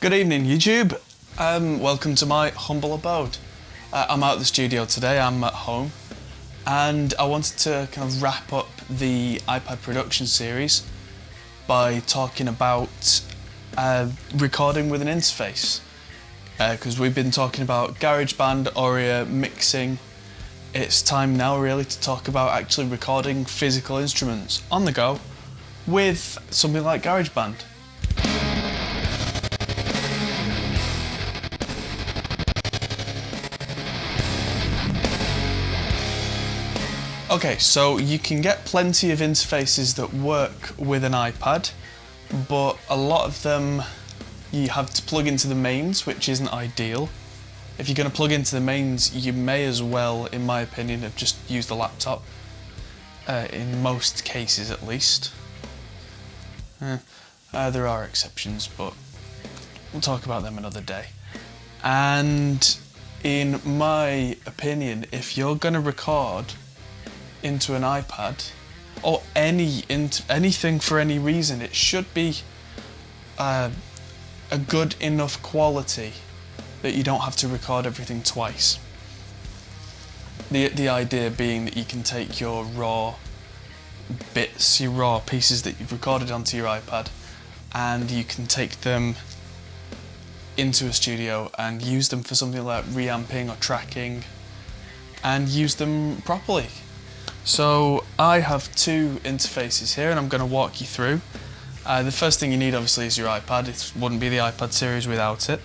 Good evening, YouTube. Welcome to my humble abode. I'm out of the studio today, I'm at home, and I wanted to kind of wrap up the iPad production series by talking about recording with an interface. Because we've been talking about GarageBand, Audient, mixing. It's time now really to talk about actually recording physical instruments on the go with something like GarageBand. Okay, so you can get plenty of interfaces that work with an iPad, but a lot of them you have to plug into the mains, which isn't ideal. If you're going to plug into the mains, you may as well, in my opinion, have just used the laptop, in most cases at least. There are exceptions, but we'll talk about them another day. And in my opinion, if you're going to record into an iPad or anything for any reason, it should be a good enough quality that you don't have to record everything twice. The idea being that you can take your raw bits, your raw pieces that you've recorded onto your iPad, and you can take them into a studio and use them for something like reamping or tracking and use them properly. So I have two interfaces here and I'm going to walk you through. The first thing you need obviously is your iPad. It wouldn't be the iPad series without it.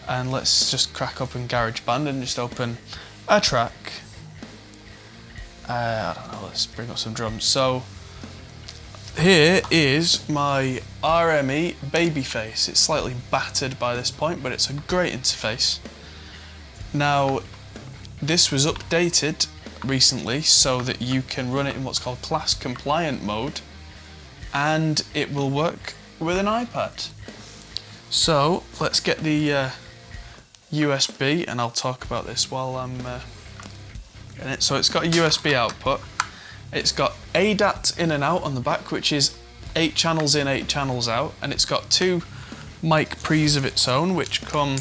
And let's just crack open GarageBand and just open a track. I don't know, let's bring up some drums. So here is my RME Babyface. It's slightly battered by this point, but it's a great interface. Now, this was updated recently so that you can run it in what's called class compliant mode, and it will work with an iPad. So let's get the USB, and I'll talk about this while I'm in it. So it's got a USB output, it's got ADAT in and out on the back, which is 8 channels in, 8 channels out, and it's got 2 mic pre's of its own which come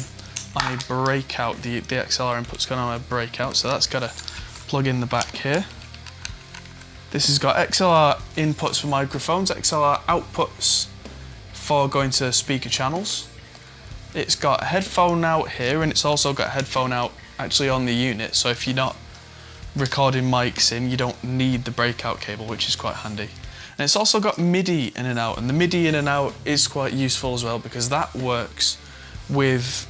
on a breakout. The XLR input's gone on a breakout, so that's got a plug in the back here. This has got XLR inputs for microphones, XLR outputs for going to speaker channels. It's got a headphone out here, and it's also got a headphone out actually on the unit, so if you're not recording mics in, you don't need the breakout cable, which is quite handy. And it's also got MIDI in and out, and the MIDI in and out is quite useful as well because that works with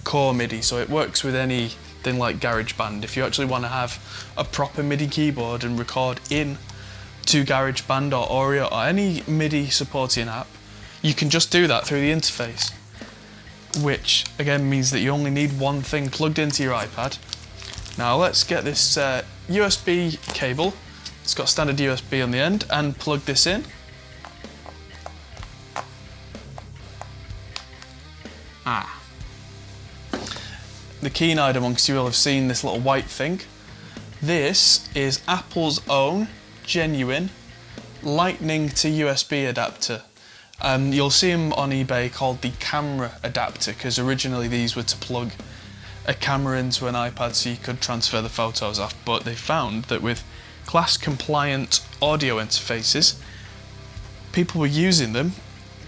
core MIDI, so it works with anything like GarageBand. If you actually want to have a proper MIDI keyboard and record in to GarageBand or Audient or any MIDI supporting app, you can just do that through the interface, which again means that you only need one thing plugged into your iPad. Now let's get this USB cable. It's got standard USB on the end, and plug this in. The keen-eyed amongst you will have seen this little white thing. This is Apple's own genuine Lightning to USB adapter. You'll see them on eBay called the camera adapter, because originally these were to plug a camera into an iPad so you could transfer the photos off, but they found that with class compliant audio interfaces, people were using them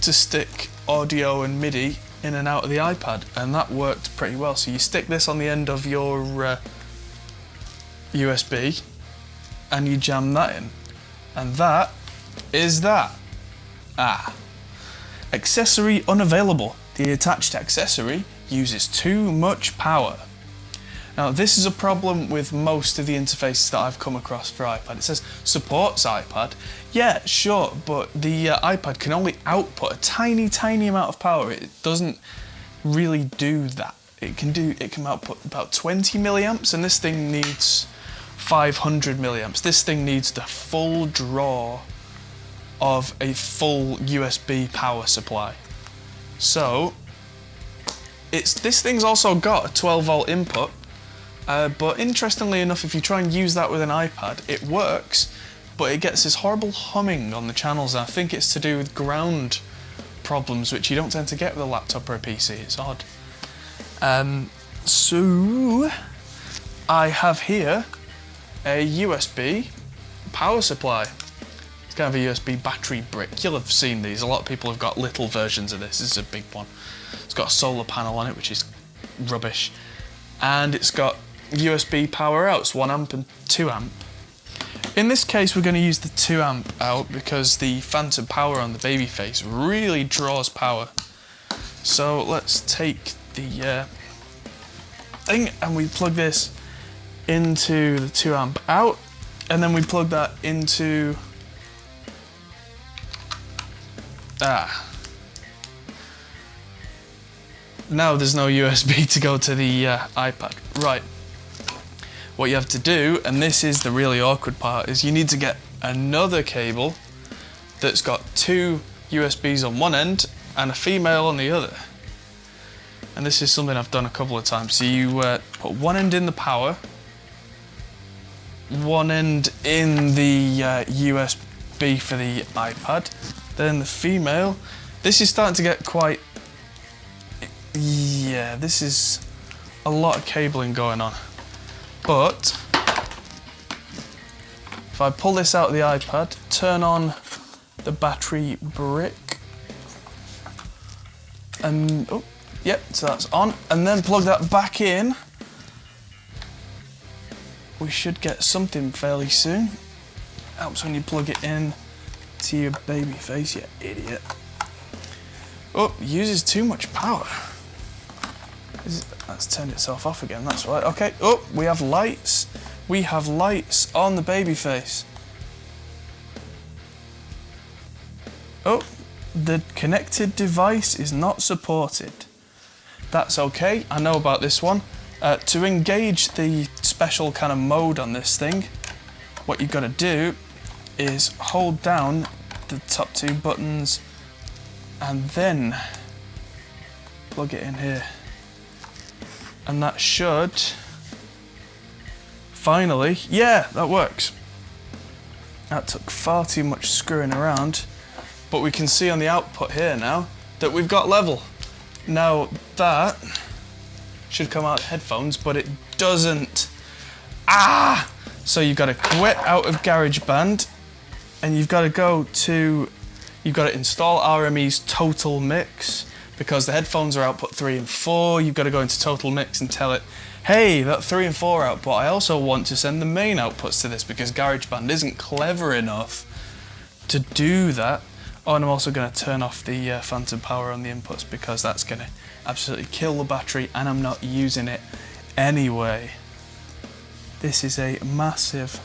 to stick audio and MIDI in and out of the iPad, and that worked pretty well. So you stick this on the end of your USB and you jam that in, and that is that. Accessory unavailable. The attached accessory uses too much power. Now this is a problem with most of the interfaces that I've come across for iPad. It says supports iPad. Yeah, sure, but the iPad can only output a tiny amount of power. It doesn't really do that. It can output about 20 milliamps, and this thing needs 500 milliamps. This thing needs the full draw of a full USB power supply. So this thing's also got a 12 volt input, but interestingly enough, if you try and use that with an iPad, it works, but it gets this horrible humming on the channels, and I think it's to do with ground problems which you don't tend to get with a laptop or a PC. It's odd. So I have here a USB power supply. It's kind of a USB battery brick. You'll have seen these. A lot of people have got little versions of this. This is a big one. It's got a solar panel on it, which is rubbish. And it's got USB power outs, 1 amp and 2 amp. In this case, we're going to use the 2 amp out because the phantom power on the Babyface really draws power. So let's take the thing and we plug this into the 2 amp out, and then we plug that into now there's no USB to go to the iPad. Right. What you have to do, and this is the really awkward part, is you need to get another cable that's got 2 USBs on one end and a female on the other. And this is something I've done a couple of times. So you put one end in the power, one end in the USB for the iPad, then the female. This is starting to get quite, yeah, this is a lot of cabling going on. But if I pull this out of the iPad, turn on the battery brick, and oh, yep, so that's on, and then plug that back in, we should get something fairly soon. Helps when you plug it in to your Babyface, you idiot. Oh, uses too much power. That's turned itself off again, that's right. Okay, oh, we have lights. We have lights on the Babyface. Oh, the connected device is not supported. That's okay, I know about this one. To engage the special kind of mode on this thing, what you've got to do is hold down the top 2 buttons and then plug it in here. And that should finally, yeah, that works. That took far too much screwing around, but we can see on the output here now that we've got level. Now that should come out of headphones, but it doesn't. So you've got to quit out of GarageBand and you've got to install RME's Total Mix. Because the headphones are output 3 and 4, you've got to go into Total Mix and tell it, hey, that 3 and 4 output, I also want to send the main outputs to this because GarageBand isn't clever enough to do that. Oh, and I'm also going to turn off the phantom power on the inputs because that's going to absolutely kill the battery and I'm not using it anyway. This is a massive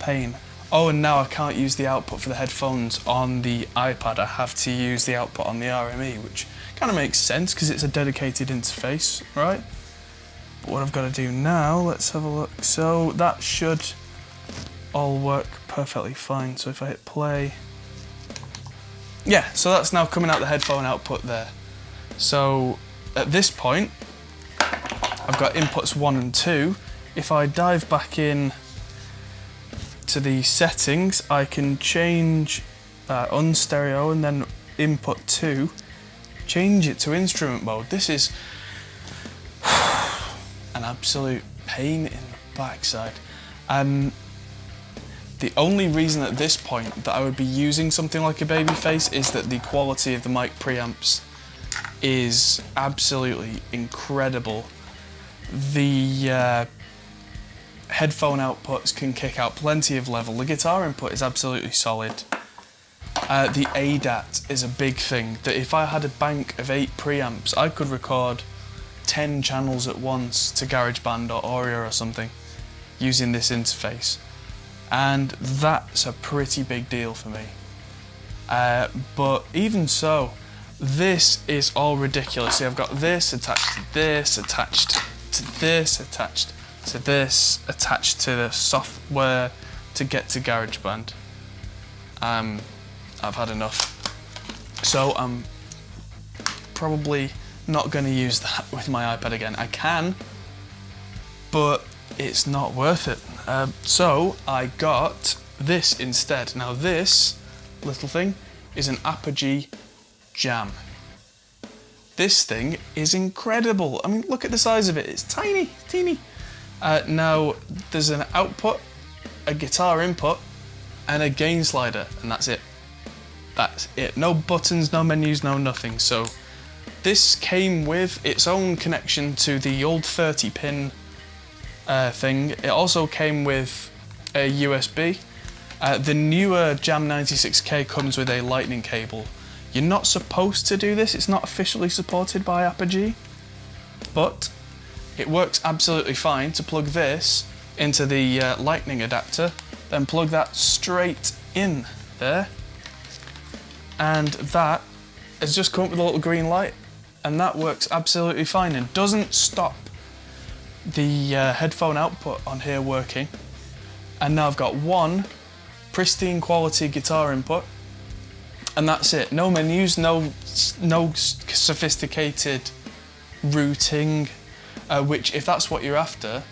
pain. Oh, and now I can't use the output for the headphones on the iPad. I have to use the output on the RME, which kind of makes sense because it's a dedicated interface, right? But what I've got to do now, let's have a look. So that should all work perfectly fine. So if I hit play, yeah, so that's now coming out the headphone output there. So at this point, I've got inputs 1 and 2. If I dive back in to the settings, I can change unstereo and then input 2, change it to instrument mode. This is an absolute pain in the backside. The only reason at this point that I would be using something like a Babyface is that the quality of the mic preamps is absolutely incredible. The headphone outputs can kick out plenty of level. The guitar input is absolutely solid. The ADAT is a big thing, that if I had a bank of 8 preamps, I could record 10 channels at once to GarageBand or Audient or something using this interface. And that's a pretty big deal for me. But even so, this is all ridiculous. See, I've got this attached to this, attached to this, attached to this, attached to the software to get to GarageBand. I've had enough. So I'm probably not going to use that with my iPad again. I can, but it's not worth it. So I got this instead. Now this little thing is an Apogee Jam. This thing is incredible. I mean, look at the size of it. It's tiny, teeny. Now, there's an output, a guitar input, and a gain slider, and that's it. That's it. No buttons, no menus, no nothing. So this came with its own connection to the old 30-pin thing. It also came with a USB. The newer Jam 96K comes with a lightning cable. You're not supposed to do this. It's not officially supported by Apogee, but it works absolutely fine to plug this into the lightning adapter, then plug that straight in there, and that has just come up with a little green light, and that works absolutely fine and doesn't stop the headphone output on here working. And now I've got one pristine quality guitar input, and that's it. No menus, no sophisticated routing, which, if that's what you're after,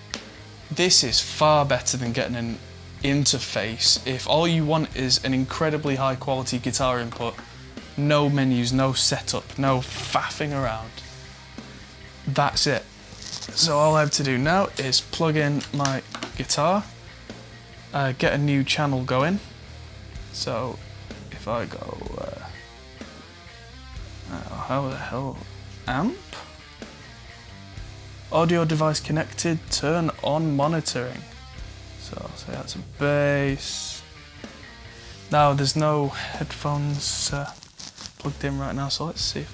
this is far better than getting an interface. If all you want is an incredibly high quality guitar input, no menus, no setup, no faffing around, that's it. So all I have to do now is plug in my guitar, get a new channel going. So if I go, how the hell, amp? Audio device connected, turn on monitoring. So I'll say that's a bass. Now there's no headphones plugged in right now, so let's see.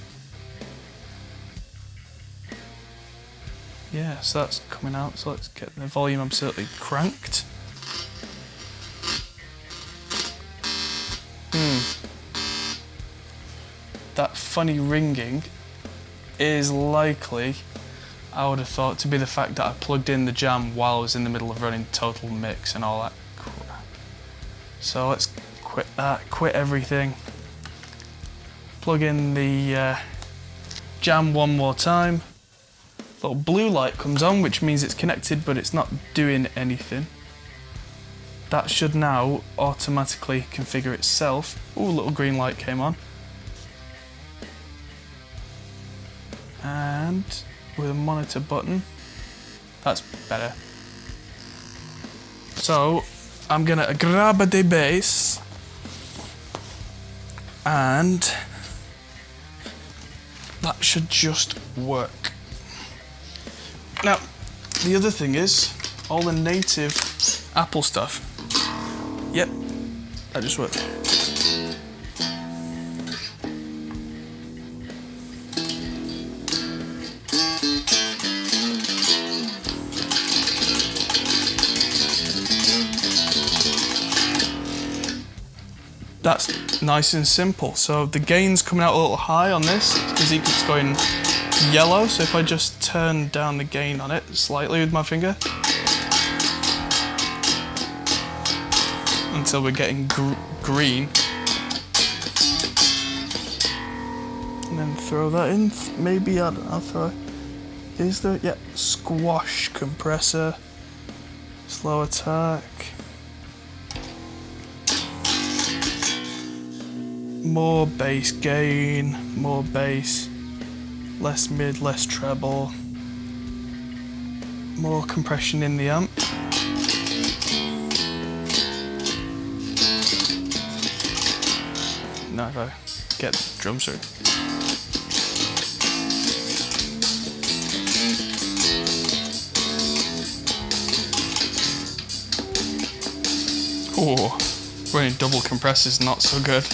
Yeah, so that's coming out, so let's get the volume absolutely cranked. That funny ringing is likely, I would have thought, to be the fact that I plugged in the Jam while I was in the middle of running Total Mix and all that crap. So let's quit that, quit everything. Plug in the Jam one more time. Little blue light comes on, which means it's connected, but it's not doing anything. That should now automatically configure itself. Ooh, little green light came on. And with a monitor button, that's better. So I'm gonna grab the bass and that should just work. Now, the other thing is all the native Apple stuff. Yep, that just worked. That's nice and simple. So the gain's coming out a little high on this because it's going yellow. So if I just turn down the gain on it slightly with my finger until we're getting green, and then throw that in. Maybe I'll throw. Is there? Yeah, squash compressor, slow attack. More bass gain, more bass, less mid, less treble, more compression in the amp. Now if I get the drums through. Oh, running double compress is not so good.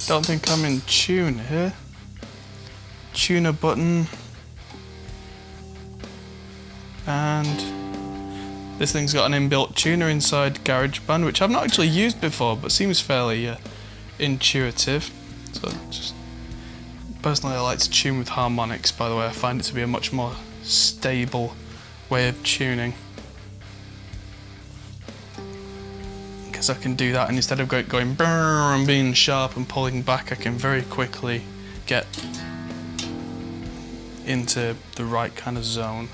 Don't think I'm in tune here. Tuner button. And this thing's got an inbuilt tuner inside GarageBand, which I've not actually used before, but seems fairly intuitive. So just personally I like to tune with harmonics, by the way. I find it to be a much more stable way of tuning. because I can do that, and instead of going brrr and being sharp and pulling back, I can very quickly get into the right kind of zone.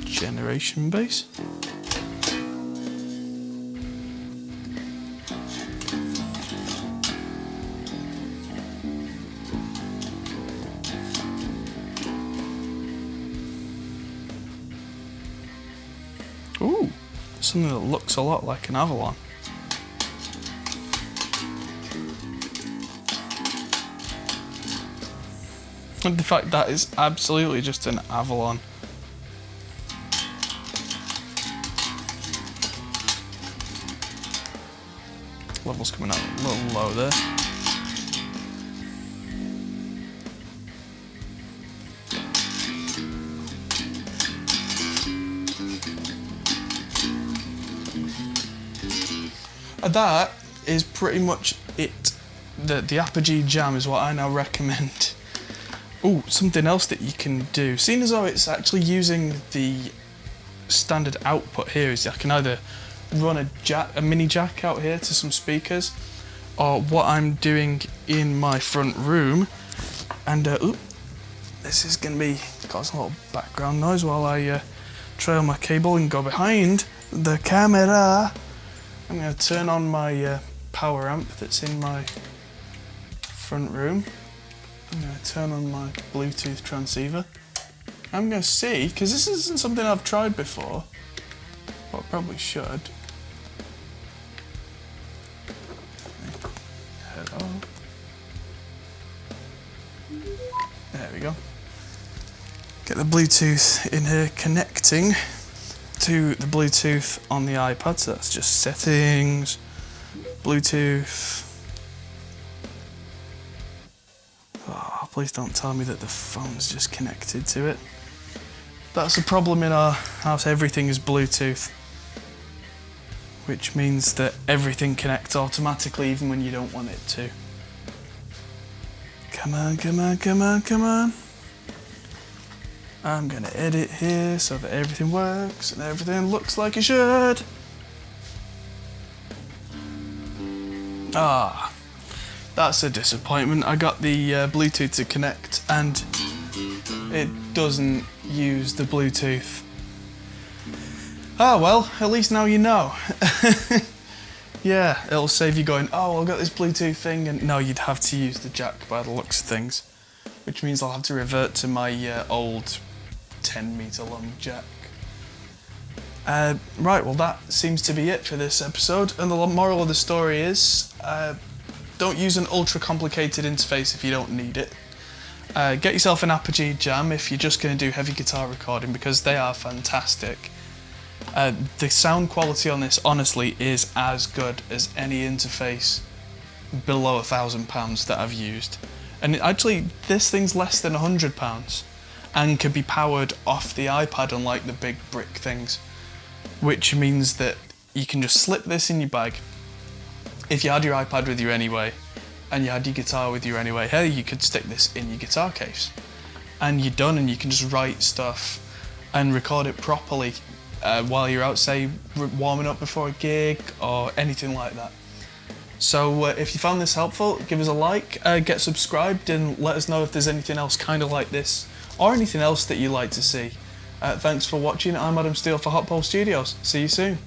Generation bass. Ooh, something that looks a lot like an Avalon. And the fact that is absolutely just an Avalon. Level's coming out a little low there. That is pretty much it. The Apogee Jam is what I now recommend. Oh, something else that you can do, seeing as though it's actually using the standard output here, is I can either run a mini jack out here to some speakers, or what I'm doing in my front room, and this is going to be causing a little background noise while I trail my cable and go behind the camera. I'm going to turn on my power amp that's in my front room. I'm going to turn on my Bluetooth transceiver. I'm going to see, because this isn't something I've tried before, but I probably should. Hello. There we go. Get the Bluetooth in here connecting to the Bluetooth on the iPad, so that's just settings, Bluetooth. Oh, please don't tell me that the phone's just connected to it. That's a problem in our house, everything is Bluetooth, which means that everything connects automatically even when you don't want it to. Come on, come on, come on, come on. I'm gonna edit here so that everything works and everything looks like it should. Ah, that's a disappointment. I got the Bluetooth to connect and it doesn't use the Bluetooth. Ah well, at least now you know. Yeah, it'll save you going, oh, I've got this Bluetooth thing, and no, you'd have to use the jack by the looks of things, which means I'll have to revert to my old 10-meter long jack. Right, well that seems to be it for this episode, and the moral of the story is don't use an ultra complicated interface if you don't need it. Get yourself an Apogee Jam if you're just going to do heavy guitar recording, because they are fantastic. The sound quality on this honestly is as good as any interface below £1,000 that I've used. And actually this thing's less than £100 and can be powered off the iPad, unlike the big brick things, which means that you can just slip this in your bag. If you had your iPad with you anyway and you had your guitar with you anyway, hey, you could stick this in your guitar case and you're done, and you can just write stuff and record it properly while you're out, say, warming up before a gig or anything like that. So if you found this helpful, give us a like, get subscribed, and let us know if there's anything else kind of like this or anything else that you'd like to see. Thanks for watching. I'm Adam Steele for Hot Pole Studios. See you soon.